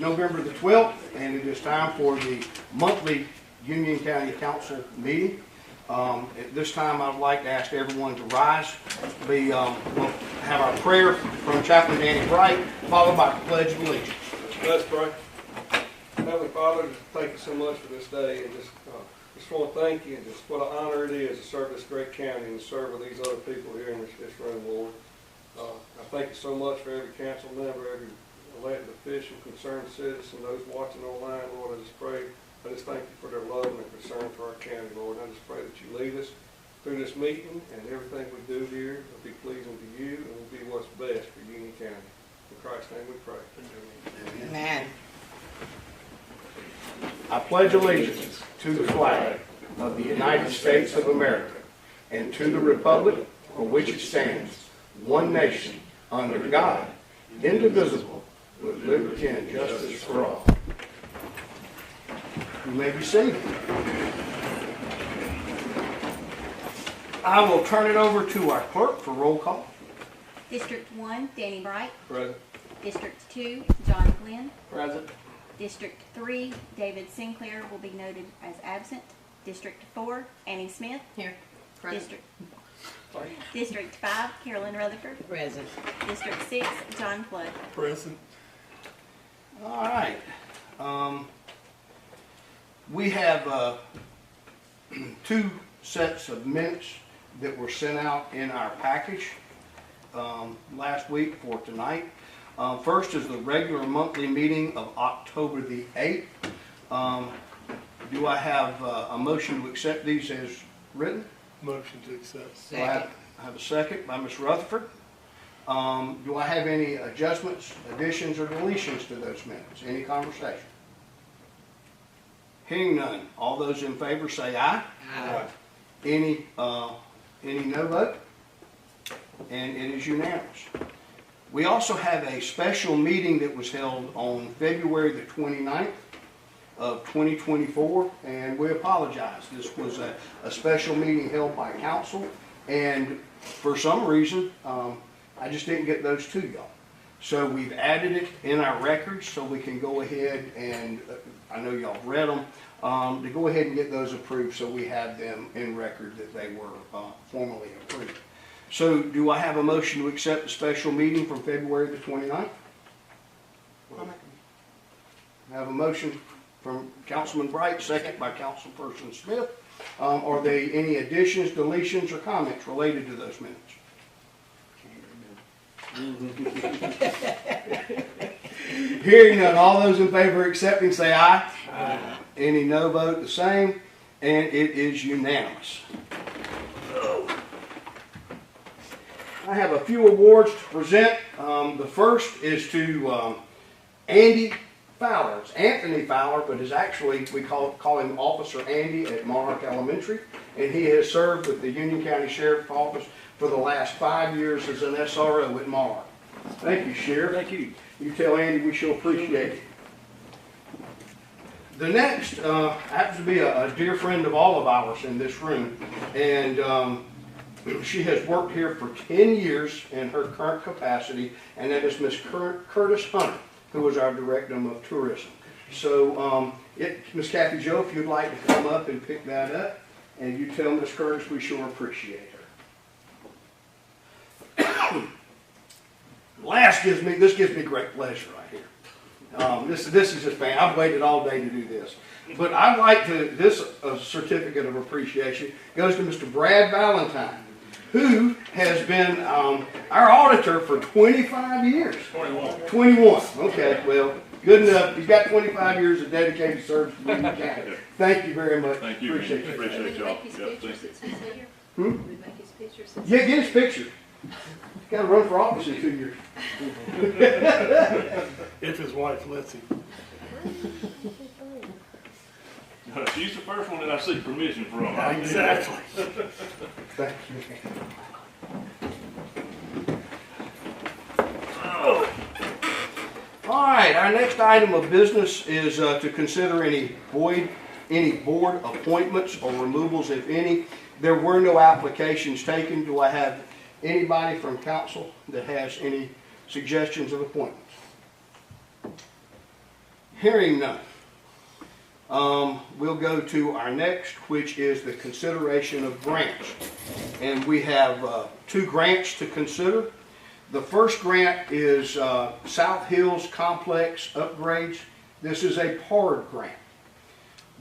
November the 12th, and it is time for the monthly Union County Council meeting. At this time, I'd like to ask everyone to rise. We'll have our prayer from Chaplain Danny Bright, followed by the Pledge of Allegiance. Let's pray. Heavenly Father, just thank you so much for this day, and just want to thank you, and just what an honor it is to serve this great county and to serve with these other people here in this room, Lord. I thank you so much for every council member, every elected official, concerned citizen, those watching online, Lord. I just thank you for their love and their concern for our county, Lord. And I just pray that you lead us through this meeting, and everything we do here will be pleasing to you and will be what's best for Union County. In Christ's name we pray. Amen. I pledge allegiance to the flag of the United States of America and to the republic for which it stands, one nation, under God, indivisible, with liberty and justice for all. You may be seated. I will turn it over to our clerk for roll call. District 1, Danny Bright. Present. District 2, John Glenn. Present. District 3, David Sinclair will be noted as absent. District 4, Annie Smith. Here. District 5, Carolyn Rutherford. Present. District 6, John Flood. Present. All right. We have two sets of minutes that were sent out in our package last week for tonight. First is the regular monthly meeting of October the 8th. Do I have a motion to accept these as written? Motion to accept. Do I have a second by Ms. Rutherford? Do I have any adjustments, additions, or deletions to those minutes? Any conversation? Hearing none. All those in favor say aye. Aye. Any no vote? And it is unanimous. We also have a special meeting that was held on February the 29th of 2024, and we apologize. This was a special meeting held by council, and for some reason, I just didn't get those to y'all. So we've added it in our records so we can go ahead and, I know y'all read them, to go ahead and get those approved so we have them in record that they were formally approved. So do I have a motion to accept the special meeting from February the 29th? I have a motion from Councilman Bright, second by Councilperson Smith. Are there any additions, deletions, or comments related to those minutes? Hearing none, all those in favor of accepting say aye. Aye. Any no vote, the same, and it is unanimous. I have a few awards to present. The first is to Andy Fowler. It's Anthony Fowler, but is actually, we call him Officer Andy at Monarch Elementary, and he has served with the Union County Sheriff's Office for the last 5 years as an SRO at Monarch. Thank you, Sheriff. Thank you. You tell Andy we shall appreciate it. The next happens to be a dear friend of all of ours in this room, and she has worked here for 10 years in her current capacity, and that is Miss Curtis Hunter, who is our Director of Tourism. So, Miss Kathy Jo, if you'd like to come up and pick that up, and you tell Miss Curtis we sure appreciate her. This gives me great pleasure right here. This is just fan. I've waited all day to do this. But I'd like to, this certificate of appreciation goes to Mr. Brad Valentine, who has been our auditor for 25 years. 21. Okay, well, good enough. He's got 25 years of dedicated service to Union County. Thank you very much. Thank you. Appreciate you. Appreciate y'all. Yeah, get his picture. Got to run for office in 2 years. If his wife lets him. She's the first one that I seek permission from. Exactly. Thank you. All right, our next item of business is to consider any board appointments or removals, if any. There were no applications taken. Do I have anybody from council that has any suggestions of appointments? Hearing none. We'll go to our next, which is the consideration of grants. And we have 2 grants to consider. The first grant is South Hills Complex Upgrades. This is a PARD grant.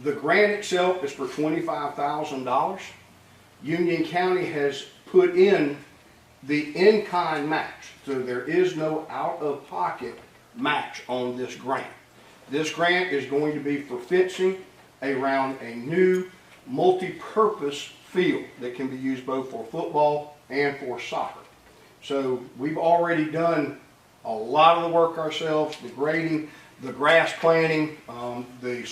The grant itself is for $25,000. Union County has put in the in-kind match, so there is no out-of-pocket match on this grant. This grant is going to be for fencing around a new multi-purpose field that can be used both for football and for soccer. So we've already done a lot of the work ourselves, the grading, the grass planting, the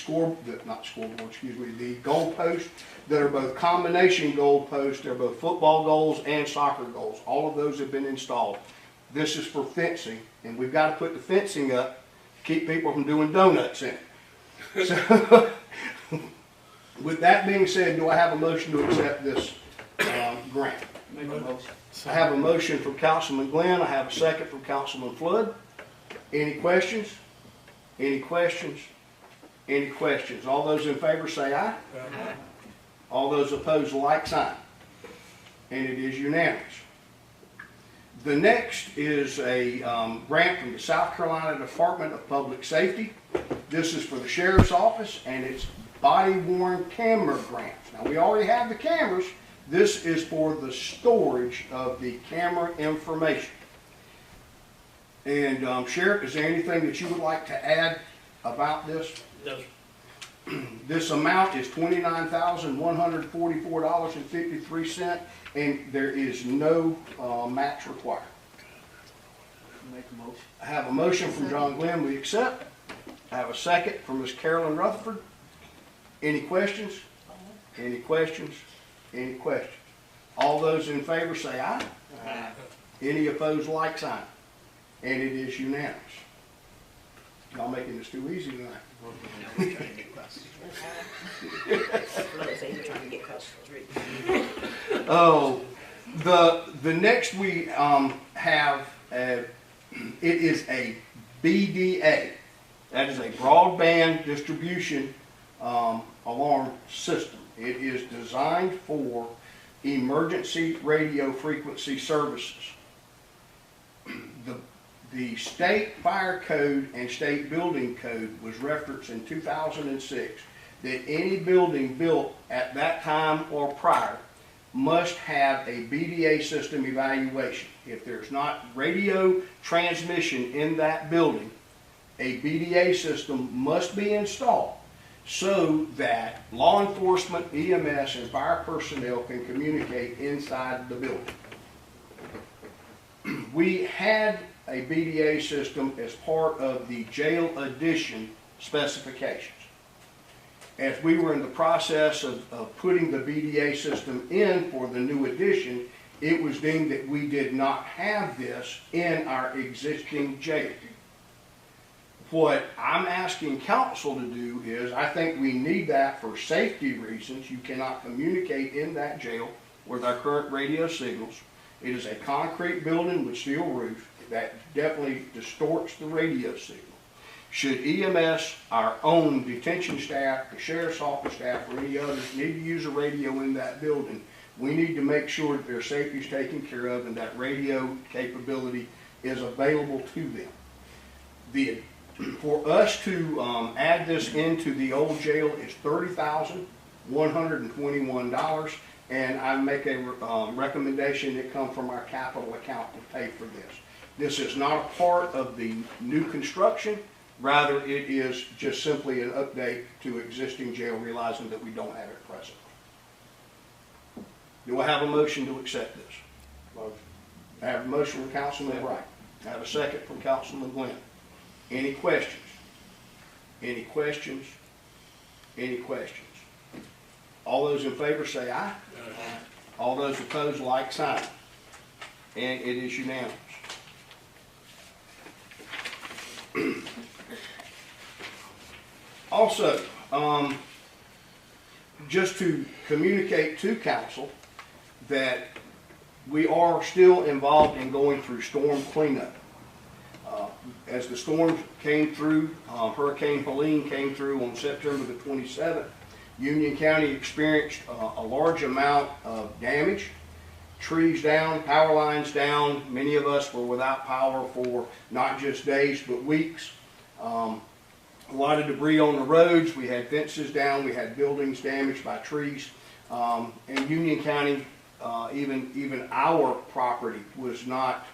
goal posts that are both combination goal posts. They're both football goals and soccer goals. All of those have been installed. This is for fencing, and we've got to put the fencing up to keep people from doing donuts in it. So, with that being said, do I have a motion to accept this grant? Make a motion. I have a motion from Councilman Glenn. I have a second from Councilman Flood. Any questions? Any questions? Any questions? All those in favor say aye. Aye. All those opposed, like sign. And it is unanimous. The next is a grant from the South Carolina Department of Public Safety. This is for the Sheriff's Office, and it's body-worn camera grants. Now, we already have the cameras. This is for the storage of the camera information. And Sheriff, is there anything that you would like to add about this? No. This amount is $29,144.53, and there is no match required. Make a motion. I have a motion from John Glenn, we accept. I have a second from Ms. Carolyn Rutherford. Any questions? Any questions? Any questions? All those in favor say aye. Aye. Any opposed, like sign. And it is unanimous. Y'all making this too easy tonight. Oh, the next we have, it is a BDA. That is a broadband distribution alarm system. It is designed for emergency radio frequency services. The state fire code and state building code was referenced in 2006 that any building built at that time or prior must have a BDA system evaluation. If there's not radio transmission in that building, a BDA system must be installed so that law enforcement, EMS, and fire personnel can communicate inside the building. We had a BDA system as part of the jail addition specifications. As we were in the process of putting the BDA system in for the new addition, it was deemed that we did not have this in our existing jail. What I'm asking council to do is, I think we need that for safety reasons. You cannot communicate in that jail with our current radio signals. It is a concrete building with steel roof. That definitely distorts the radio signal. Should EMS, our own detention staff, the sheriff's office staff, or any others need to use a radio in that building, we need to make sure that their safety is taken care of and that radio capability is available to them. For us to add this into the old jail is $30,121, and I make a recommendation that come from our capital account to pay for this. This is not a part of the new construction. Rather, it is just simply an update to existing jail, realizing that we don't have it present. Do I have a motion to accept this? Motion. I have a motion from Councilman Wright. I have a second from Councilman Glenn. Any questions? Any questions? Any questions? All those in favor say aye. Aye. All those opposed, like sign. And it is unanimous. Also, just to communicate to council that we are still involved in going through storm cleanup. As the storms came through, Hurricane Helene came through on September the 27th, Union County experienced a large amount of damage. Trees down, power lines down. Many of us were without power for not just days, but weeks. A lot of debris on the roads. We had fences down. We had buildings damaged by trees. And Union County, even our property was not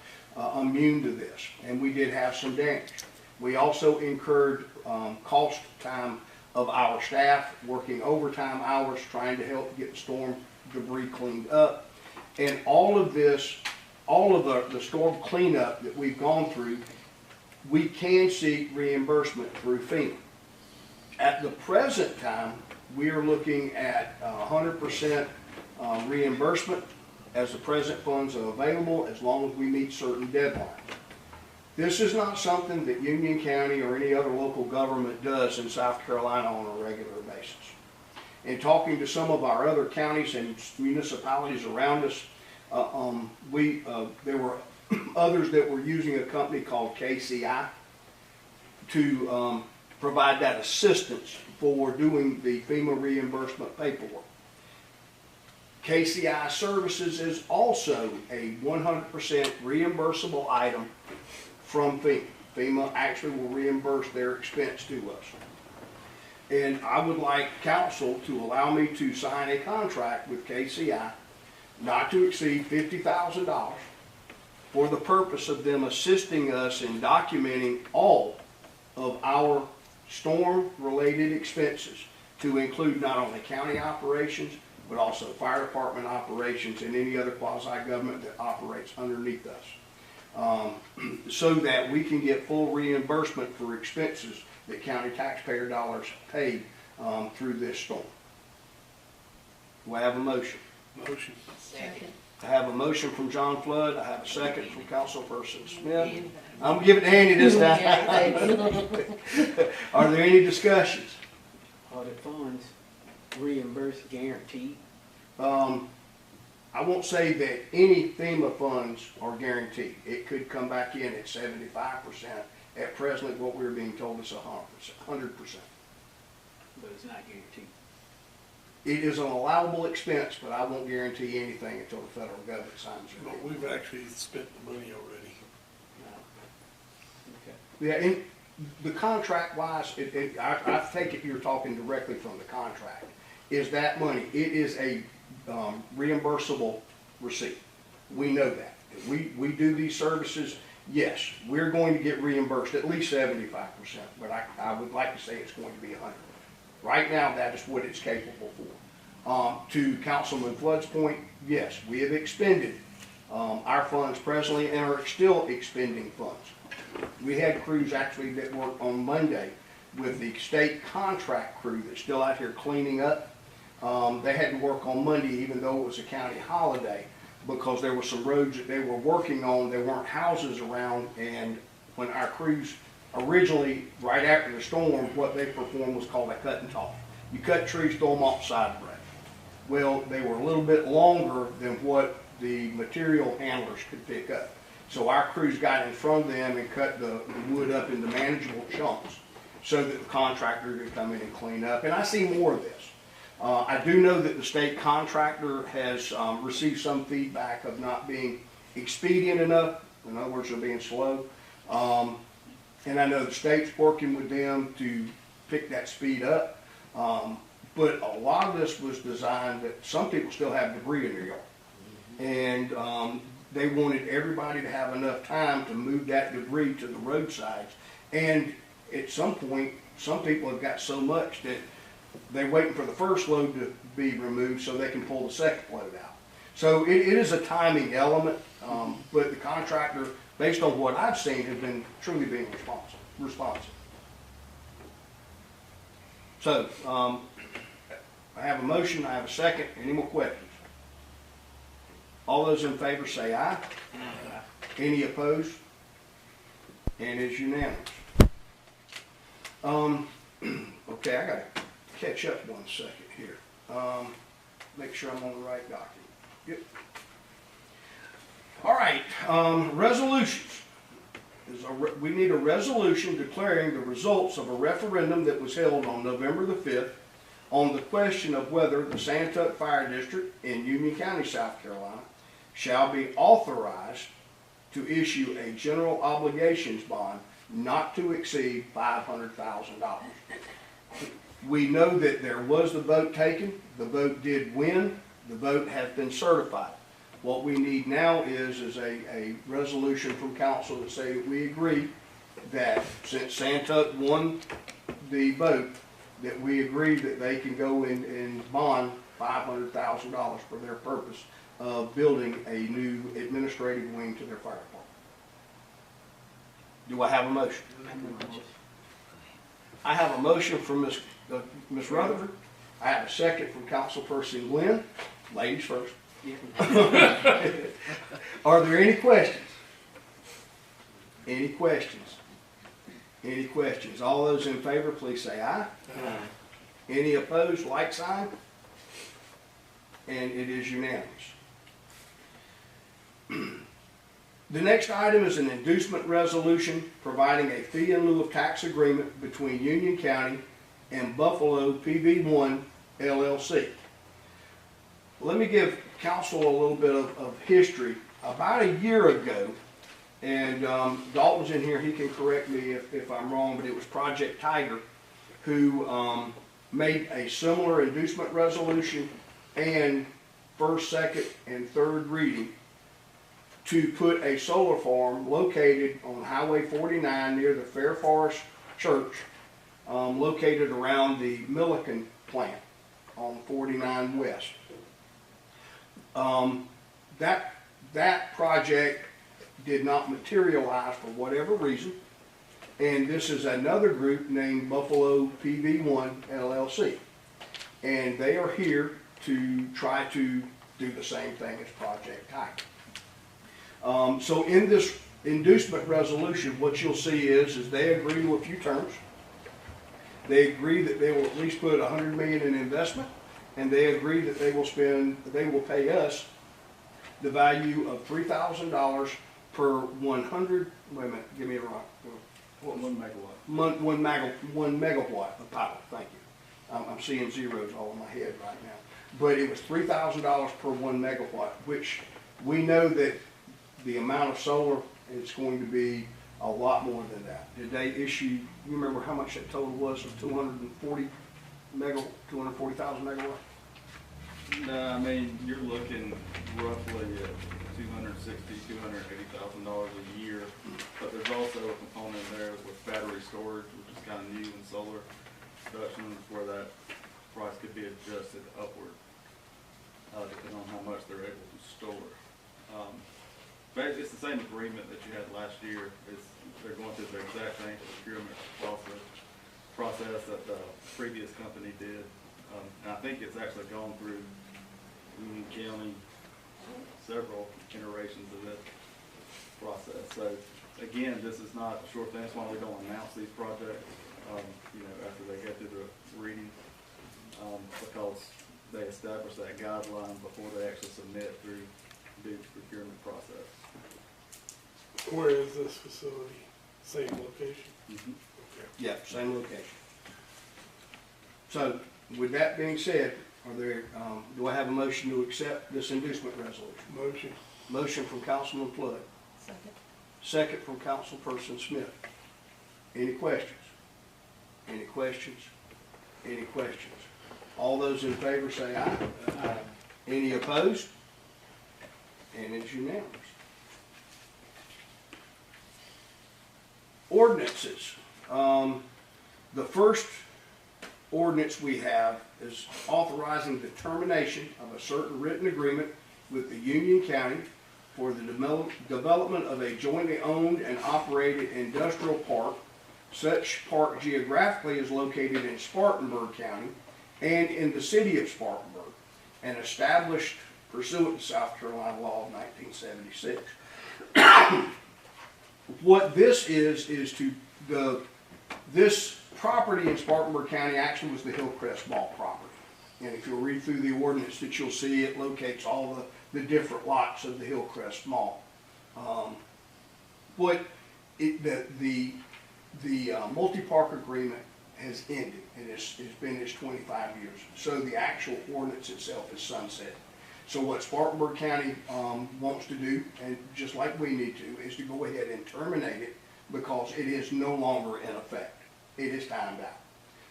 immune to this. And we did have some damage. We also incurred cost time of our staff working overtime hours trying to help get the storm debris cleaned up. And all of this, all of the storm cleanup that we've gone through, we can seek reimbursement through FEMA. At the present time, we are looking at 100% reimbursement as the present funds are available, as long as we meet certain deadlines. This is not something that Union County or any other local government does in South Carolina on a regular basis. In talking to some of our other counties and municipalities around us, there were others that were using a company called KCI to provide that assistance for doing the FEMA reimbursement paperwork. KCI Services is also a 100% reimbursable item from FEMA. FEMA actually will reimburse their expense to us. And I would like council to allow me to sign a contract with KCI not to exceed $50,000 for the purpose of them assisting us in documenting all of our storm-related expenses, to include not only county operations, but also fire department operations and any other quasi-government that operates underneath us, so that we can get full reimbursement for expenses that county taxpayer dollars paid through this storm. Do I have a motion? Motion. Second. I have a motion from John Flood. I have a second from Councilperson Smith. I'm gonna give it to Andy this time. Are there any discussions? Are the funds reimbursed guaranteed? I won't say that any FEMA funds are guaranteed. It could come back in at 75%. At present, what we're being told is 100%. But it's not guaranteed. It is an allowable expense, but I won't guarantee anything until the federal government signs it. But we've actually spent the money already. No. Okay. Yeah, and the contract wise, I take it you're talking directly from the contract. Is that money? It is a reimbursable receipt. We know that. If we do these services, yes, we're going to get reimbursed at least 75%, but I would like to say it's going to be 100. Right now, that is what it's capable for. To Councilman Flood's point, yes, we have expended our funds presently and are still expending funds. We had crews actually that worked on Monday with the state contract crew that's still out here cleaning up. They had to work on Monday even though it was a county holiday, because there were some roads that they were working on, there weren't houses around, and when our crews originally, right after the storm, what they performed was called a cut and toss. You cut trees, throw them off the side of the road. Well, they were a little bit longer than what the material handlers could pick up. So our crews got in front of them and cut the wood up into manageable chunks so that the contractor could come in and clean up. And I see more of this. I do know that the state contractor has received some feedback of not being expedient enough. In other words, they're being slow. And I know the state's working with them to pick that speed up. But a lot of this was designed that some people still have debris in their yard. And they wanted everybody to have enough time to move that debris to the roadsides. And at some point, some people have got so much that they're waiting for the first load to be removed so they can pull the second load out. So it is a timing element, but the contractor, based on what I've seen, has been truly being responsive. So I have a motion, I have a second. Any more questions? All those in favor say aye. Any opposed? And it's unanimous. Okay, I gotta catch up 1 second here. Make sure I'm on the right document. Yep. All right, resolutions. we need a resolution declaring the results of a referendum that was held on November the 5th on the question of whether the Santuck Fire District in Union County, South Carolina, shall be authorized to issue a general obligations bond not to exceed $500,000. We know that there was the vote taken. The vote did win. The vote has been certified. What we need now is a resolution from council to say that we agree that since Santuck won the vote, that we agree that they can go and bond $500,000 for their purpose of building a new administrative wing to their fire department. Do I have a motion? I have a motion from Ms. Rutherford. I have a second from Councilperson Glenn. Ladies first. Are there any questions? Any questions? Any questions? All those in favor, please say aye. Aye. Any opposed, like sign? And it is unanimous. The next item is an inducement resolution providing a fee in lieu of tax agreement between Union County and Buffalo PV1 LLC. Let me give council a little bit of history. About a year ago, and Dalton's in here, he can correct me if I'm wrong, but it was Project Tiger who made a similar inducement resolution and first, second, and third reading to put a solar farm located on Highway 49 near the Fair Forest Church, located around the Milliken plant on 49 West. That project did not materialize for whatever reason, and this is another group named Buffalo PV1 LLC, and they are here to try to do the same thing as Project Tiger. So in this inducement resolution, what you'll see is they agree to a few terms. They agree that they will at least put $100 million in investment, and they agree that they will pay us the value of $3,000 per 100. Wait a minute, give me a rock. 1 megawatt. One megawatt of power. Thank you. I'm seeing zeros all in my head right now. But it was $3,000 per 1 megawatt, which we know that the amount of solar is going to be a lot more than that. Did they issue? You remember how much that total was of 240,000 megawatts? No, I mean, you're looking roughly at $280,000 a year, but there's also a component there with battery storage, which is kind of new in solar production, where that price could be adjusted upward, depending on how much they're able to store. But it's the same agreement that you had last year. They're going through the exact same procurement process that the previous company did. And I think it's actually gone through Union County, several iterations of that process. So again, this is not a short thing. That's why we don't announce these projects, after they get through the reading, because they establish that guideline before they actually submit through the procurement process. Where is this facility? Same location? Mm-hmm. Okay. Yeah, same location. So, with that being said, do I have a motion to accept this inducement resolution? Motion. Motion from Councilman Flood. Second. Second from Councilperson Smith. Any questions? Any questions? Any questions? All those in favor say aye. Aye. Any opposed? And it's unanimous. Ordinances. The first ordinance we have is authorizing the termination of a certain written agreement with the Union County for the development of a jointly owned and operated industrial park. Such park geographically is located in Spartanburg County and in the city of Spartanburg, and established pursuant to South Carolina law of 1976. What this is this property in Spartanburg County actually was the Hillcrest Mall property. And if you'll read through the ordinance that you'll see, it locates all the different lots of the Hillcrest Mall. What the multi-park agreement has ended, and it's been 25 years. So the actual ordinance itself is sunset. So what Spartanburg County wants to do, and just like we need to, is to go ahead and terminate it because it is no longer in effect. It is timed out.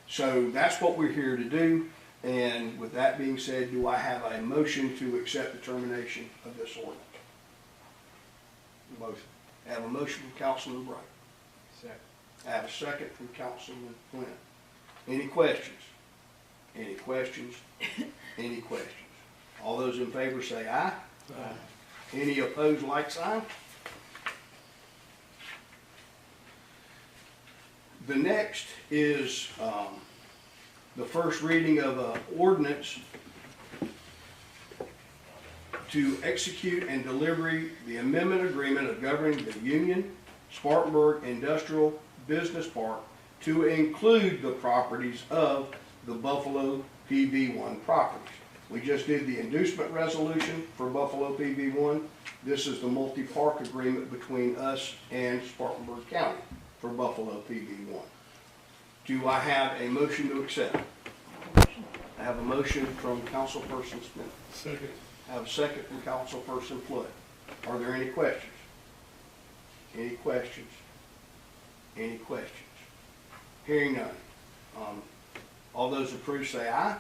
So that's what we're here to do. And with that being said, do I have a motion to accept the termination of this ordinance? Motion. I have a motion from Councilman Bright. Second. I have a second from Councilman Flynn. Any questions? Any questions? Any questions? All those in favor say aye. Aye. Any opposed, like sign? The next is the first reading of an ordinance to execute and deliver the amendment agreement of governing the Union Spartanburg Industrial Business Park to include the properties of the Buffalo PV1 properties. We just did the inducement resolution for Buffalo PV1. This is the multi-park agreement between us and Spartanburg County for Buffalo PV1. Do I have a motion to accept? I have a motion from Councilperson Smith. Second. I have a second from Councilperson Flood. Are there any questions? Any questions? Any questions? Hearing none. All those approved say aye.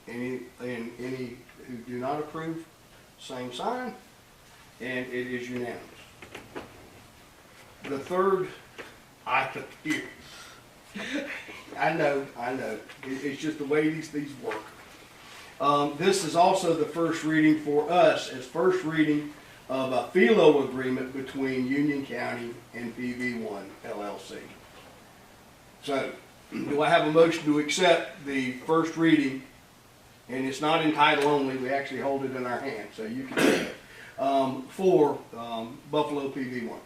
Any who do not approve, same sign, and it is unanimous. The third item here, I know, it's just the way these work. This is also the first reading for us, as first reading of a FELO agreement between Union County and PV1 LLC. So, do I have a motion to accept the first reading? And it's not in title only, we actually hold it in our hand, so you can see it, for Buffalo PV1.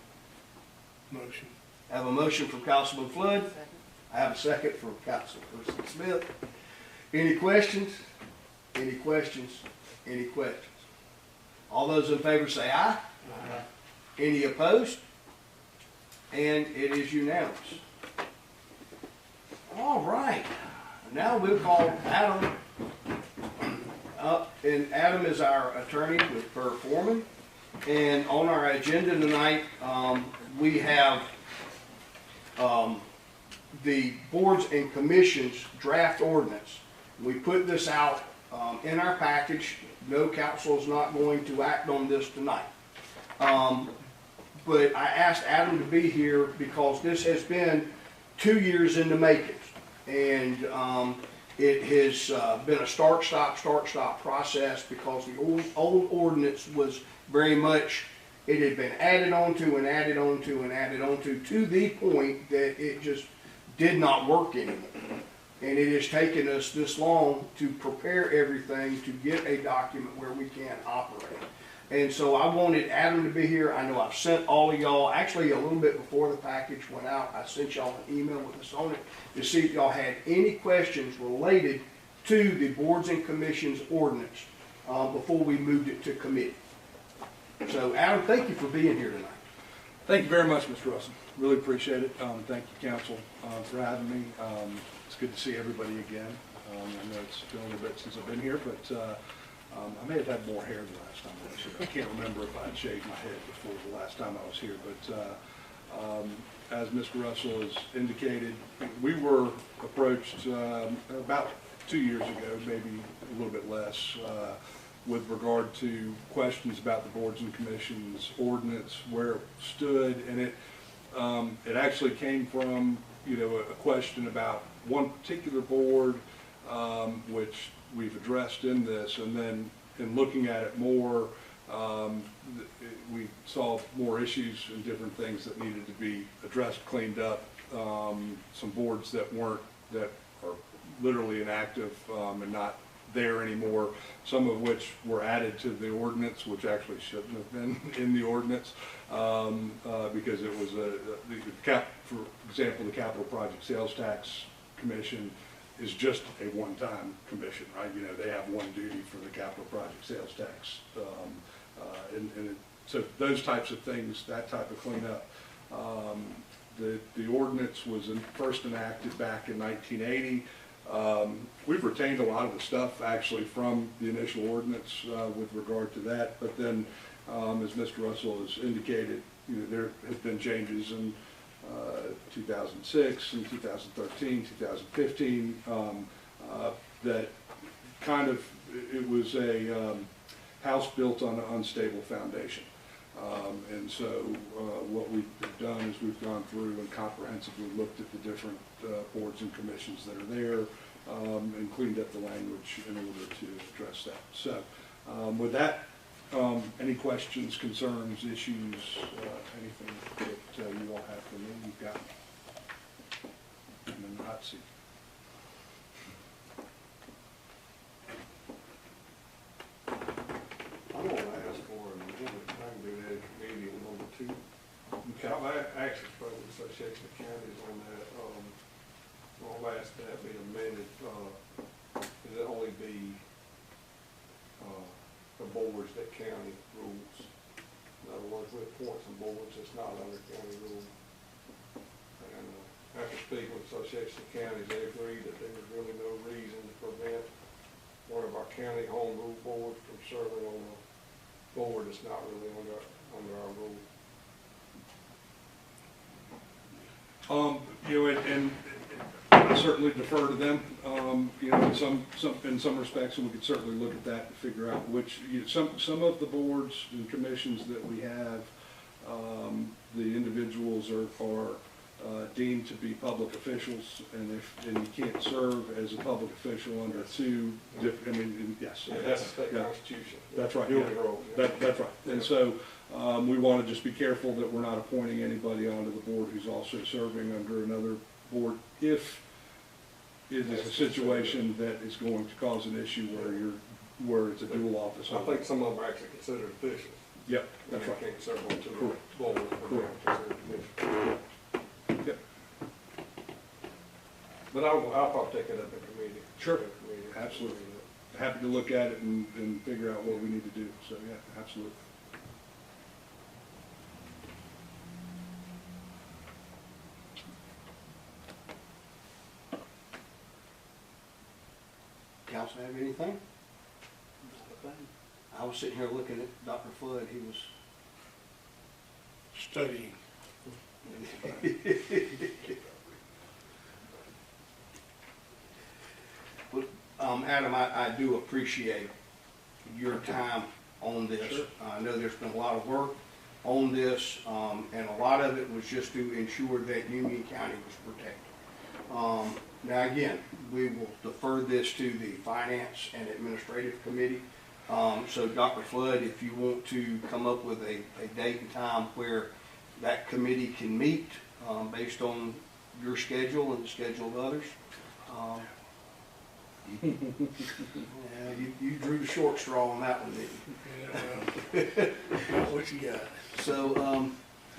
Motion. I have a motion from Councilman Flood. I have a second from Councilperson Smith. Any questions? Any questions? Any questions? All those in favor say aye. Aye. Any opposed? And it is unanimous. All right. Now we'll call Adam up, and Adam is our attorney with Burr Foreman. And on our agenda tonight, we have the boards and commissions draft ordinance. We put this out in our package. No, council is not going to act on this tonight. But I asked Adam to be here because this has been 2 years in the making. And it has been a start-stop process because the old ordinance was very much, it had been added on to and added on to and added on to the point that it just did not work anymore. And it has taken us this long to prepare everything to get a document where we can operate. And so I wanted Adam to be here. I know I've sent all of y'all, actually a little bit before the package went out, I sent y'all an email with this on it to see if y'all had any questions related to the boards and commissions ordinance before we moved it to committee. So Adam, thank you for being here tonight. Thank you very much, Mr. Russell. Really appreciate it. Thank you, council, for having me. It's good to see everybody again. I know it's been a little bit since I've been here, but I may have had more hair the last time I was here. I can't remember if I had shaved my head before the last time I was here, but as Mr. Russell has indicated, we were approached about 2 years ago, maybe a little bit less, with regard to questions about the boards and commissions ordinance, where it stood, and it actually came from, you know, a question about one particular board, which we've addressed in this, and then in looking at it more, we saw more issues and different things that needed to be addressed, cleaned up, some boards that are literally inactive and not there anymore, some of which were added to the ordinance, which actually shouldn't have been in the ordinance, because it was for example, the Capital Project Sales Tax Commission is just a one-time commission, right? You know, they have one duty for the capital project sales tax, and So those types of things, that type of cleanup. The ordinance was first enacted back in 1980. We've retained a lot of the stuff actually from the initial ordinance with regard to that, but then as Mr. Russell has indicated, there have been changes in 2006 and 2013, 2015, that kind of, it was a house built on an unstable foundation. And so what we've done is we've gone through and comprehensively looked at the different boards and commissions that are there and cleaned up the language in order to address that. So with that, any questions, concerns, issues, anything that you all have for me, you've got me. I'm in the hot seat. I'm gonna ask for an amendment, I can do that at committee in number 2. Okay. I've actually spoken to the Association of Counties on that, I'll ask that be amended, it only be, the boards that county rules. In other words, we appoint some boards that's not under county rule. And, after speaking with the Association of Counties, they agreed that there was really no reason to prevent one of our county home rule boards from serving on a board that's not really under our rule. And I certainly defer to them, in some respects, and we could certainly look at that and figure out which, some of the boards and commissions that we have, the individuals are deemed to be public officials, and you can't serve as a public official under two different, yes. Yeah, that's the state Yeah. constitution. That's right, Duly yeah. rolled, yeah. That's right. And so we want to just be careful that we're not appointing anybody onto the board who's also serving under another board if it is a situation that is going to cause an issue where it's a dual office. I think some of them are actually considered officials. Yep, that's They right. can't serve on two Correct. boards, but they're considered officials. Yep. But I'll probably take it up in committee. Sure. Committee. Absolutely. Happy to look at it and figure out what we need to do. So, yeah, absolutely. Council have anything? I was sitting here looking at Dr. Flood, he was Studying. Adam, I do appreciate your time on this. Sure. I know there's been a lot of work on this, and a lot of it was just to ensure that Union County was protected. Now, again, we will defer this to the Finance and Administrative Committee. So Dr. Flood, if you want to come up with a date and time where that committee can meet, based on your schedule and the schedule of others. Yeah, you drew the short straw on that one, didn't you? Yeah, well, what you got? So,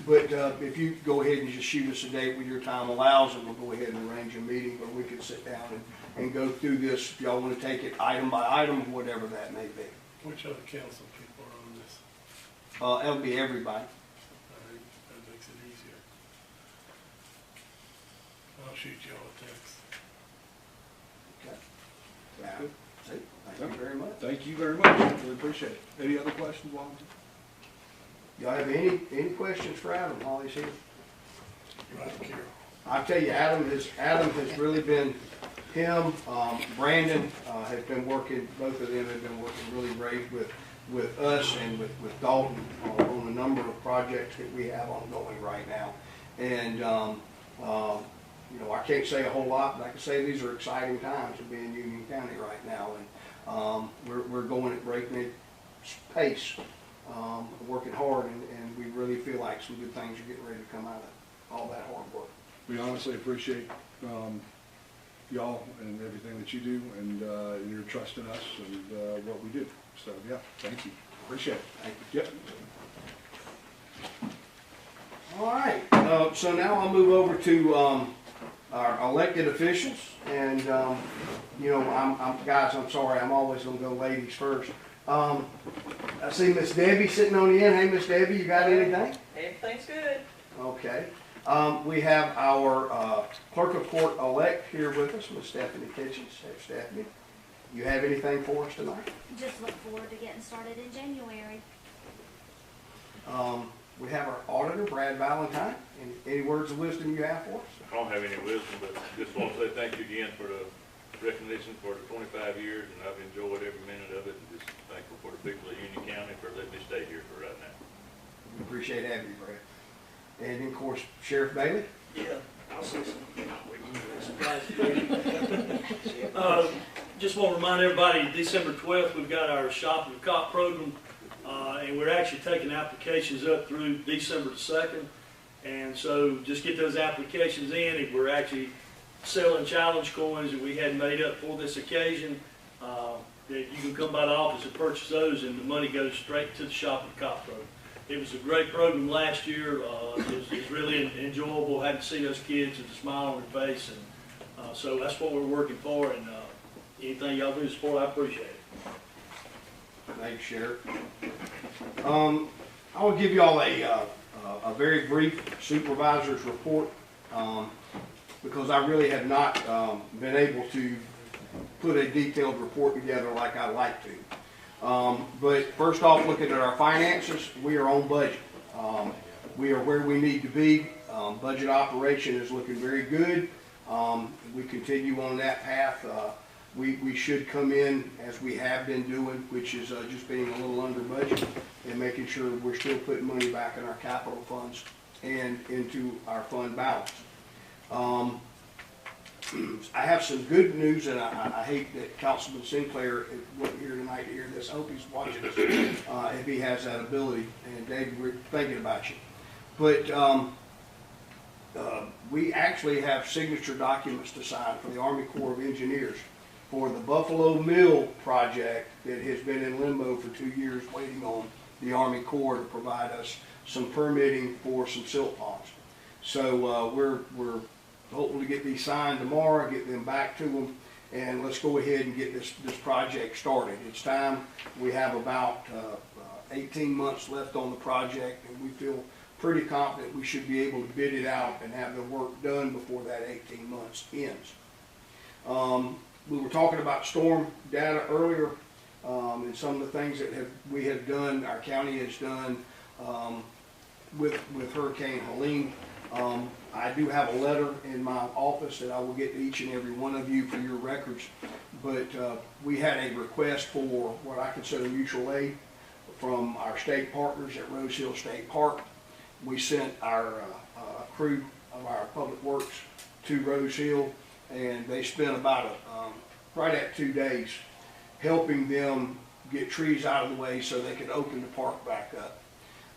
but if you go ahead and just shoot us a date when your time allows, and we'll go ahead and arrange a meeting where we can sit down and go through this. If y'all want to take it item by item, whatever that may be. Which other council people are on this? That'll be everybody. All right, that makes it easier. I'll shoot y'all a text. Okay. Yeah. See, thank you very much. Thank you very much. Really appreciate it. Any other questions, Washington? Y'all have any questions for Adam while he's here? Right, Carol. I tell you, Adam has really been, him, Brandon, has been working, both of them have been working really great with us and with Dalton on a number of projects that we have ongoing right now. And, I can't say a whole lot, but I can say these are exciting times to be in Union County right now. And we're going at breakneck pace, working hard, and we really feel like some good things are getting ready to come out of all that hard work. We honestly appreciate y'all and everything that you do, and your trust in us and what we do. So, yeah, thank you. Appreciate it. Thank you. Yep. All right, so now I'll move over to our elected officials, and guys, I'm sorry, I'm always gonna go ladies first. I see Miss Debbie sitting on the end. Hey, Miss Debbie, you got anything? Everything's good. Okay. We have our clerk of court elect here with us, Miss Stephanie Kitchens. Hey, Stephanie, you have anything for us tonight? Just look forward to getting started in January. We have our auditor, Brad Valentine. Any words of wisdom you have for us? I don't have any wisdom, but just want to say thank you again for the recognition for the 25 years, and I've enjoyed every minute of it, and just thankful for the people of Union County for letting me stay here for right now. We appreciate having you, Brad. And then, of course, Sheriff Bailey. Yeah, I'll say something. Just want to remind everybody, December 12th, we've got our Shop with Cop program, and we're actually taking applications up through December 2nd. And so just get those applications in. If we're actually selling challenge coins that we had made up for this occasion, that you can come by the office and purchase those, and the money goes straight to the Shop with Cop program. It was a great program last year. It was really enjoyable. Had to see those kids with a smile on their face, and so that's what we're working for. And anything y'all do to support, I appreciate it. Thanks, Sheriff. I will give you all a very brief supervisor's report because I really have not been able to put a detailed report together like I'd like to. But first off, looking at our finances, we are on budget. We are where we need to be. Budget operation is looking very good. We continue on that path. We should come in as we have been doing, which is just being a little under budget and making sure we're still putting money back in our capital funds and into our fund balance. I have some good news, and I hate that Councilman Sinclair wasn't here tonight to hear this. I hope he's watching this if he has that ability. And David, we're thinking about you. But we actually have signature documents to sign for the Army Corps of Engineers for the Buffalo Mill project that has been in limbo for 2 years waiting on the Army Corps to provide us some permitting for some silt ponds. So we're hoping to get these signed tomorrow, get them back to them, and let's go ahead and get this project started. It's time. We have about 18 months left on the project, and we feel pretty confident we should be able to bid it out and have the work done before that 18 months ends. We were talking about storm data earlier, and some of the things that we have done, our county has done with Hurricane Helene. I do have a letter in my office that I will get to each and every one of you for your records, but we had a request for what I consider mutual aid from our state partners at Rose Hill State Park. We sent our crew of our public works to Rose Hill, and they spent about right at 2 days helping them get trees out of the way so they could open the park back up.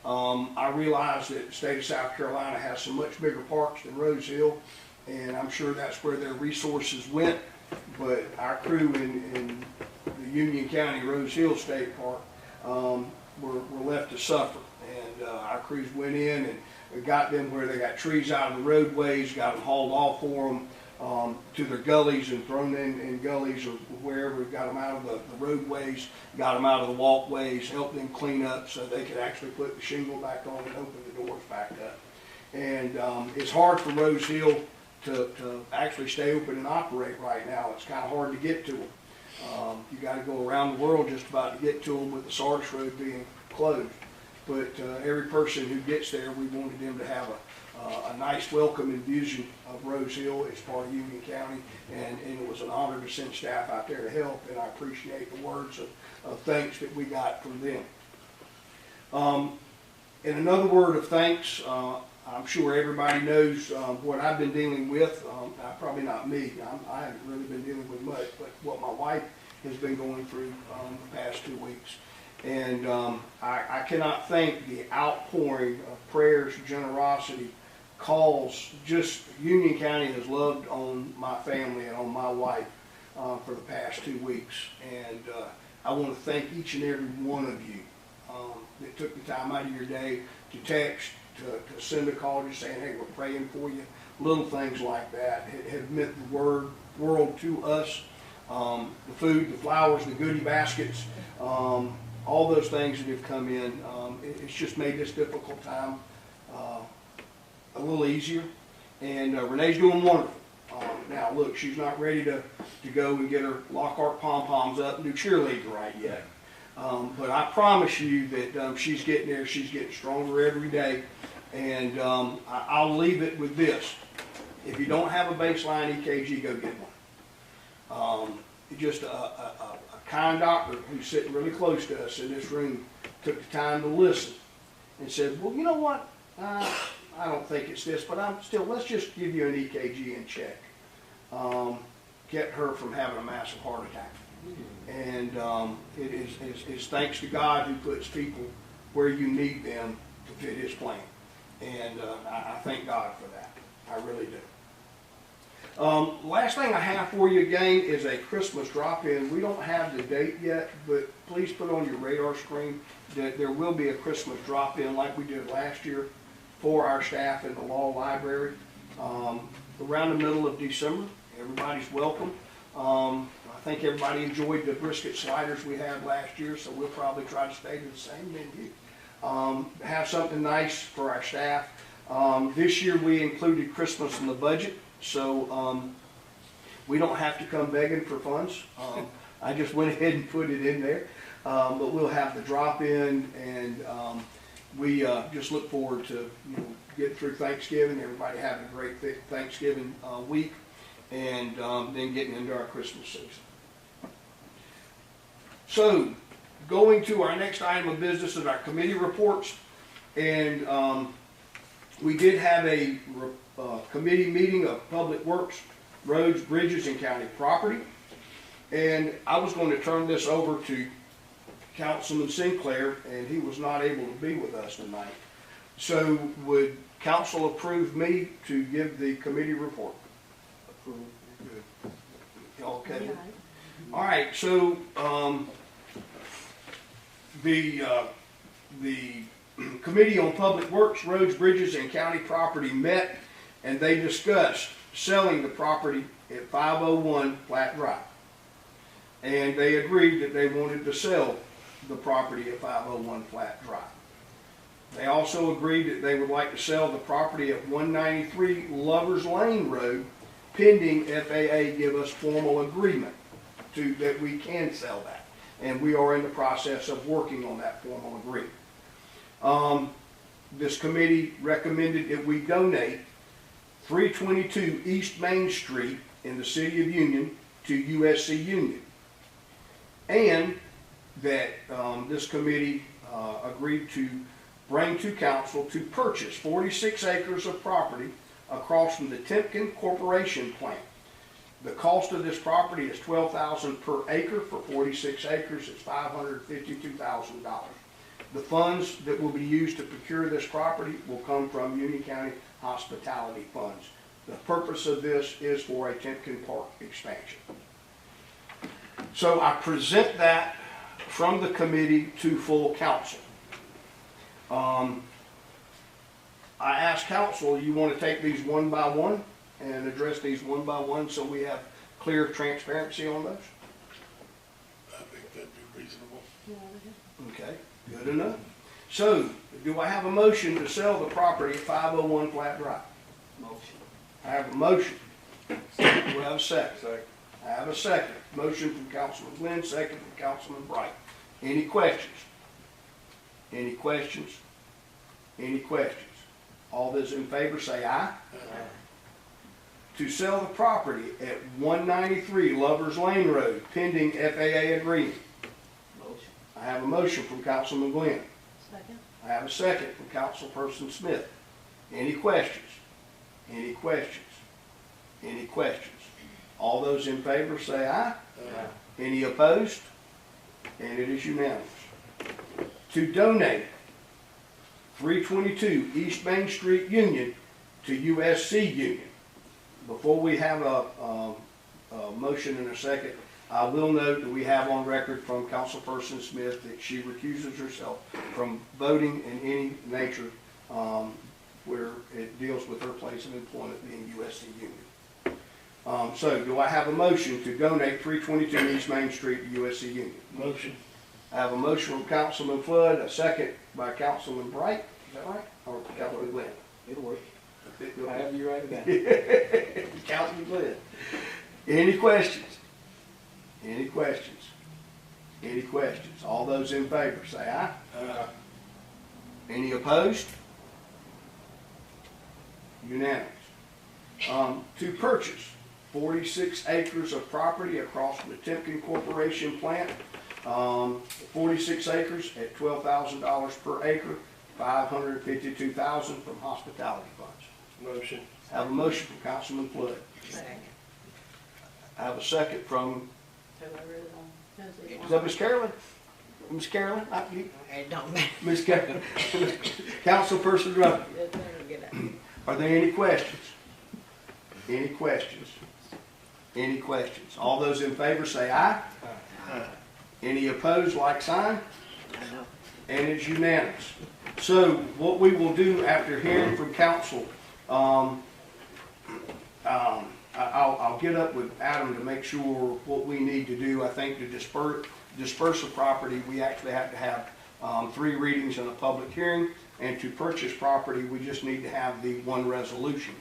I realize that the state of South Carolina has some much bigger parks than Rose Hill, and I'm sure that's where their resources went, but our crew in the Union County Rose Hill State Park were left to suffer. And our crews went in and got them where they got trees out of the roadways, got them hauled off for them to their gullies and thrown in gullies or wherever, got them out of the roadways, got them out of the walkways, helped them clean up so they could actually put the shingle back on and open the doors back up. And it's hard for Rose Hill to actually stay open and operate right now. It's kind of hard to get to them. You got to go around the world just about to get to them with the Sardis Road being closed. But every person who gets there, we wanted them to have a nice welcome and vision of Rose Hill as part of Union County, and it was an honor to send staff out there to help, and I appreciate the words of thanks that we got from them. And another word of thanks, I'm sure everybody knows what I've been dealing with, probably not me, I haven't really been dealing with much, but what my wife has been going through the past 2 weeks. And I cannot thank the outpouring of prayers, generosity, calls. Just Union County has loved on my family and on my wife for the past 2 weeks. And I want to thank each and every one of you that took the time out of your day to text, to send a call just saying, hey, we're praying for you. Little things like that have meant the world to us. The food, the flowers, the goodie baskets, all those things that have come in. It's just made this difficult time a little easier. And Renee's doing wonderful. Now, look, she's not ready to go and get her Lockhart pom-poms up and do cheerleading right yet. But I promise you that she's getting there. She's getting stronger every day. And I'll leave it with this. If you don't have a baseline EKG, go get one. Just a kind doctor who's sitting really close to us in this room took the time to listen and said, well, you know what? I don't think it's this, but let's just give you an EKG and check. Kept her from having a massive heart attack. And it's thanks to God who puts people where you need them to fit His plan. And I thank God for that. I really do. Last thing I have for you again is a Christmas drop-in. We don't have the date yet, but please put on your radar screen that there will be a Christmas drop-in like we did last year for our staff in the law library around the middle of December. Everybody's welcome. I think everybody enjoyed the brisket sliders we had last year, so we'll probably try to stay to the same menu. Have something nice for our staff. This year we included Christmas in the budget, so we don't have to come begging for funds. I just went ahead and put it in there. But we'll have the drop-in, and we just look forward to getting through Thanksgiving, everybody having a great Thanksgiving week, and then getting into our Christmas season. So, going to our next item of business is our committee reports, and we did have a committee meeting of Public Works, Roads, Bridges, and County Property, and I was going to turn this over to Councilman Sinclair, and he was not able to be with us tonight. So would council approve me to give the committee report? Approved. Good. Okay. All right, so the Committee on Public Works, Roads, Bridges, and County Property met, and they discussed selling the property at 501 Platte Drive. And they agreed that they wanted to sell the property at 501 Platte Drive. They also agreed that they would like to sell the property at 193 Lovers Lane Road, pending FAA give us formal agreement that we can sell that. And we are in the process of working on that formal agreement. This committee recommended that we donate 322 East Main Street in the City of Union to USC Union. And that this committee agreed to bring to council to purchase 46 acres of property across from the Timken Corporation plant. The cost of this property is $12,000 per acre. For 46 acres, it's $552,000. The funds that will be used to procure this property will come from Union County Hospitality Funds. The purpose of this is for a Timken Park expansion. So I present that from the committee to full council. I asked council, you want to take these one by one and address these one by one so we have clear transparency on those? I think that'd be reasonable. Okay, good enough. So, do I have a motion to sell the property at 501 Platte Drive? Motion. I have a motion. Do I have a second? Second. I have a second. Motion from Councilman Glenn, second from Councilman Bright. Any questions? Any questions? Any questions? All those in favor say aye. To sell the property at 193 Lovers Lane Road, pending FAA agreement. Motion. I have a motion from Councilman Glenn. Second. I have a second from Councilperson Smith. Any questions? Any questions? Any questions? All those in favor say aye. Any opposed? And it is unanimous. To donate 322 East Main Street Union to USC Union. Before we have a motion and a second, I will note that we have on record from Councilperson Smith that she recuses herself from voting in any nature where it deals with her place of employment being USC Union. So do I have a motion to donate 322 East Main Street to USC Union? Motion. I have a motion from Councilman Flood, a second by Councilman Bright. Is that right? Or Councilman Glenn? It'll work. However you write it down. Councilman Glenn. Any questions? Any questions? Any questions? All those in favor, say aye. Any opposed? Unanimous. To purchase 46 acres of property across the Timken Corporation plant. 46 acres at $12,000 per acre, $552,000 from hospitality funds. Motion. I have a motion from Councilman Flood. Second. I have a second from, Have I read it on? is that Miss Carolyn? Miss Carolyn? It don't matter. Miss Carolyn? Councilperson Drummond. It better get out. Are there any questions? Any questions? Any questions? All those in favor say aye. Any opposed, like sign? I know. And it's unanimous. So what we will do after hearing from council, I'll get up with Adam to make sure what we need to do. I think to disperse the property, we actually have to have 3 readings and a public hearing. And to purchase property, we just need to have the one resolution.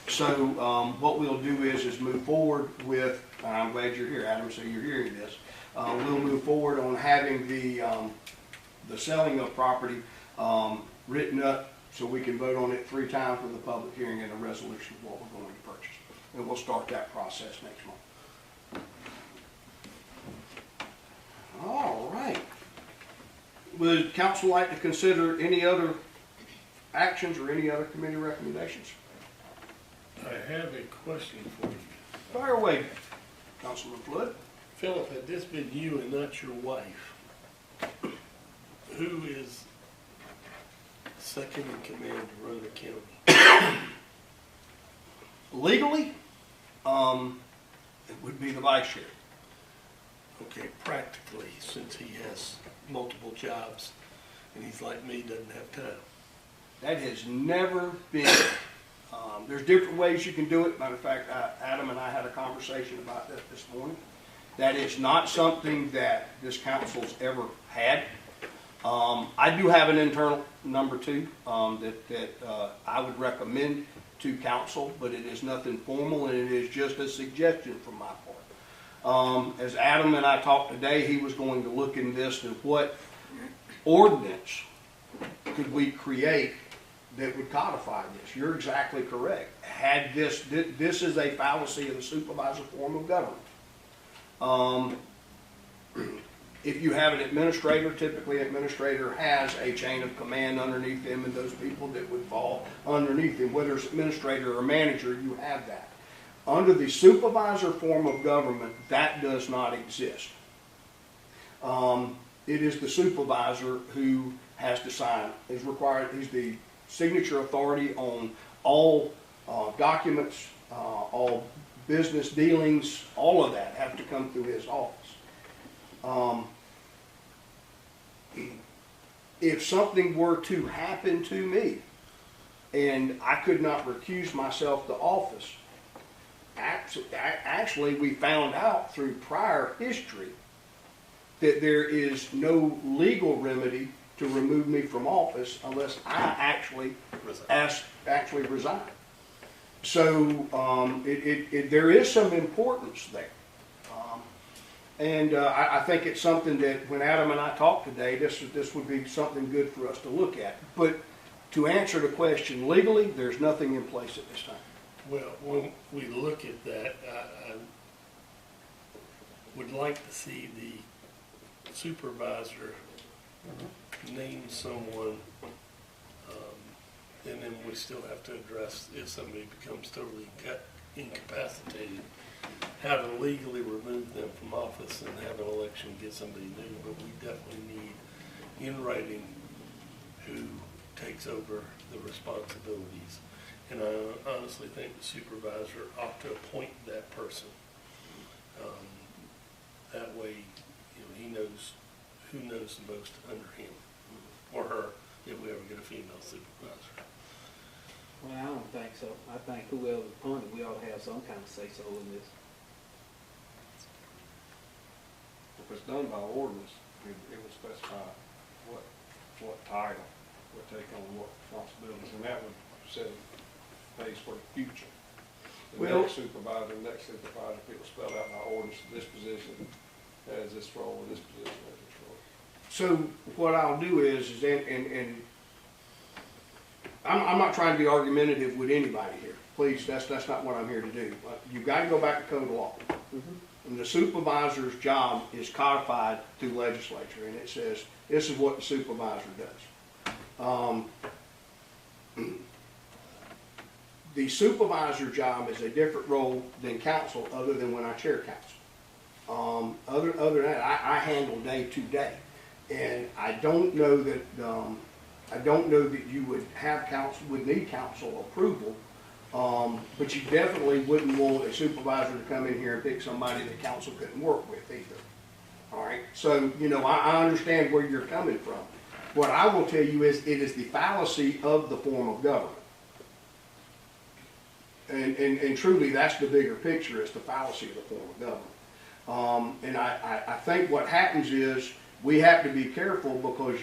So what we'll do is move forward with, and I'm glad you're here, Adam, so you're hearing this. We'll move forward on having the selling of property written up so we can vote on it 3 times with a public hearing and a resolution of what we're going to purchase. And we'll start that process next month. All right. Would council like to consider any other actions or any other committee recommendations? I have a question for you. Fire away, Councilman Flood. Philip, had this been you and not your wife, who is second in command to run the county? Legally, it would be the vice chair. Okay, practically, since he has multiple jobs and he's like me, doesn't have time. That has never been, there's different ways you can do it. Matter of fact, Adam and I had a conversation about that this morning. That is not something that this council's ever had. I do have an internal number 2 that I would recommend to council, but it is nothing formal and it is just a suggestion from my part. As Adam and I talked today, he was going to look in this to what ordinance could we create that would codify this. You're exactly correct. Had this is a fallacy of the supervisor form of government. If you have an administrator, typically an administrator has a chain of command underneath them and those people that would fall underneath him. Whether it's administrator or manager, you have that. Under the supervisor form of government, that does not exist. It is the supervisor who has to sign, is required, he's the signature authority on all documents, all business dealings, all of that have to come through his office. If something were to happen to me and I could not recuse myself to office, actually we found out through prior history that there is no legal remedy to remove me from office unless I actually resign. So there is some importance there. And I think it's something that when Adam and I talked today, this would be something good for us to look at. But to answer the question legally, there's nothing in place at this time. Well, when we look at that, I would like to see the supervisor name someone, and then we still have to address if somebody becomes totally incapacitated, how to legally remove them from office and have an election, get somebody new. But we definitely need in writing who takes over the responsibilities. And I honestly think the supervisor ought to appoint that person. That way, he knows who knows the most under him or her, if we ever get a female supervisor. Well, I don't think so. I think whoever's appointed, we ought to have some kind of say-so in this. If it's done by ordinance, it would specify what title would take on what responsibilities, and that would set a pace for the future. The Well- next supervisor, it will spell out by ordinance, this position has this role, this position has this role. So what I'll do is and I'm not trying to be argumentative with anybody here. Please, that's not what I'm here to do. You've got to go back to code of law. And the supervisor's job is codified through legislature, and it says, this is what the supervisor does. The supervisor job is a different role than council, other than when I chair council. Other than that, I handle day to day. And I don't know that you would need council approval. But you definitely wouldn't want a supervisor to come in here and pick somebody that council couldn't work with either. All right, so, I understand where you're coming from. What I will tell you is, it is the fallacy of the form of government. And truly, that's the bigger picture, is the fallacy of the form of government. And I think what happens is, we have to be careful, because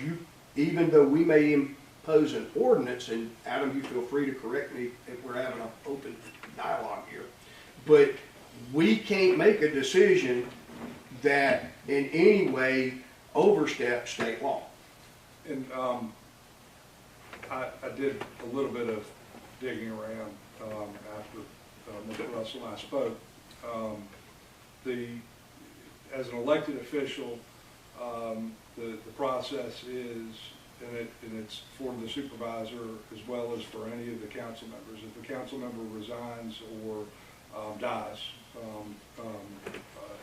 even though we may impose an ordinance, and Adam, you feel free to correct me if we're having an open dialogue here, but we can't make a decision that in any way oversteps state law. And I did a little bit of digging around after Mr. Russell and I spoke. As an elected official, the process is, and it's for the supervisor as well as for any of the council members. If the council member resigns or dies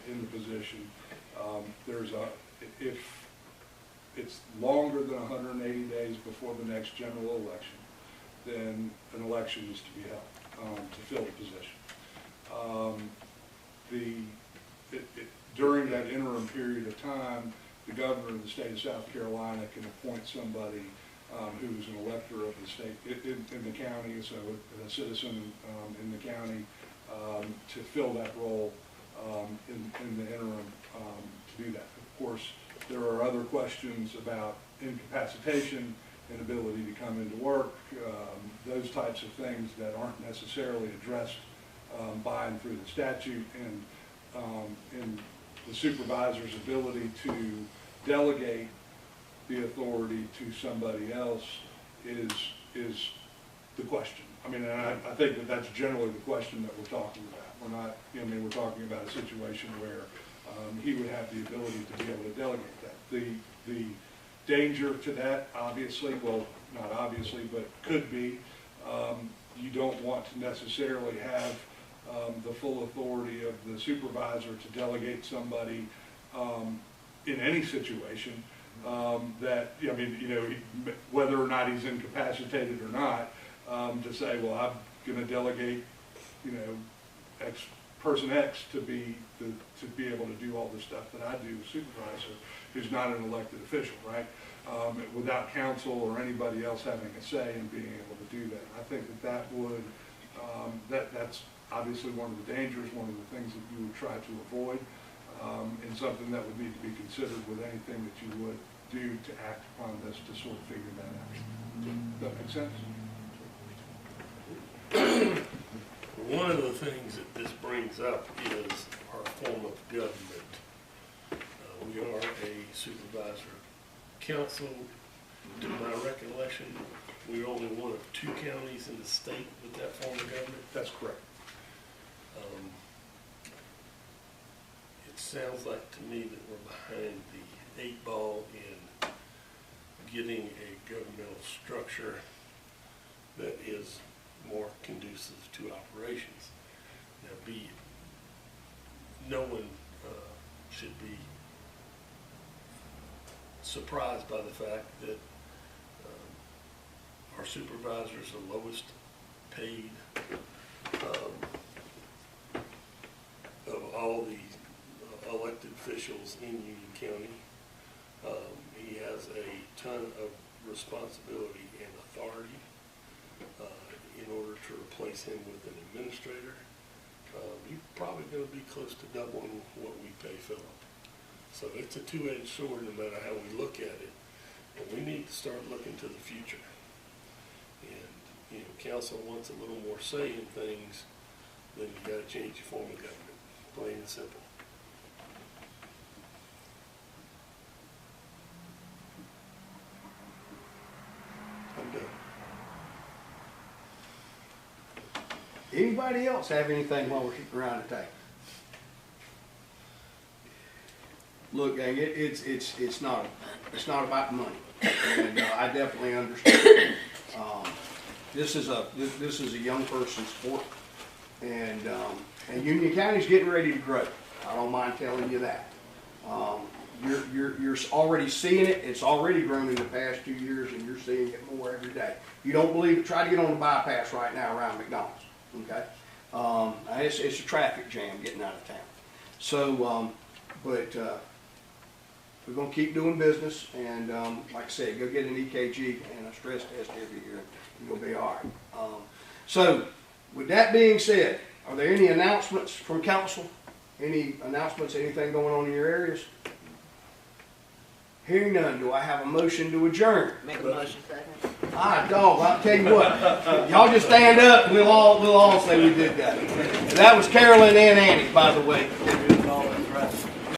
in the position, if it's longer than 180 days before the next general election, then an election is to be held to fill the position. During that interim period of time, the governor of the state of South Carolina can appoint somebody who's an elector of the state in the county, so a citizen in the county, to fill that role in the interim to do that. Of course, there are other questions about incapacitation, inability to come into work, those types of things that aren't necessarily addressed by and through the statute, and the supervisor's ability to delegate the authority to somebody else is the question. I mean, and I think that that's generally the question that we're talking about. We're not, we're talking about a situation where he would have the ability to be able to delegate that. The danger to that, obviously, well, not obviously, but could be, you don't want to necessarily have the full authority of the supervisor to delegate somebody in any situation that, whether or not he's incapacitated or not, to say, well, I'm going to delegate, person X to be able to do all the stuff that I do, supervisor, who's not an elected official, right? Without council or anybody else having a say in being able to do that. I think that would, that's obviously one of the dangers, one of the things that you would try to avoid, and something that would need to be considered with anything that you would do to act upon this to sort of figure that out. Does that make sense? One of the things that this brings up is our form of government. We are a supervisor council. To my recollection, we're only one of 2 counties in the state with that form of government. That's correct. It sounds like to me that we're behind the 8 ball in getting a governmental structure that is more conducive to operations. Now, no one should be surprised by the fact that our supervisors are lowest paid of all the elected officials in Union County. He has a ton of responsibility and authority in order to replace him with an administrator. You're probably going to be close to doubling what we pay Philip. So it's a two-edged sword no matter how we look at it. And we need to start looking to the future. And, you know, council wants a little more say in things, then you gotta change your form of government, plain and simple. I'm done. Anybody else have anything while we're around the table? Look, gang, it's not about money, and I definitely understand. This is a young person's sport, and Union County's getting ready to grow. I don't mind telling you that. You're already seeing it. It's already grown in the past 2 years, and you're seeing it more every day. You don't believe it? Try to get on the bypass right now around McDonald's. Okay, it's a traffic jam getting out of town. So, we're gonna keep doing business, and like I said, go get an EKG and a stress test every year, and you'll be all right. So, with that being said, are there any announcements from council? Any announcements? Anything going on in your areas? Hearing none, do I have a motion to adjourn? Make a motion, second. Ah, dog, I'll tell you what. Y'all just stand up, and we'll all say we did that. That was Carolyn and Annie, by the way.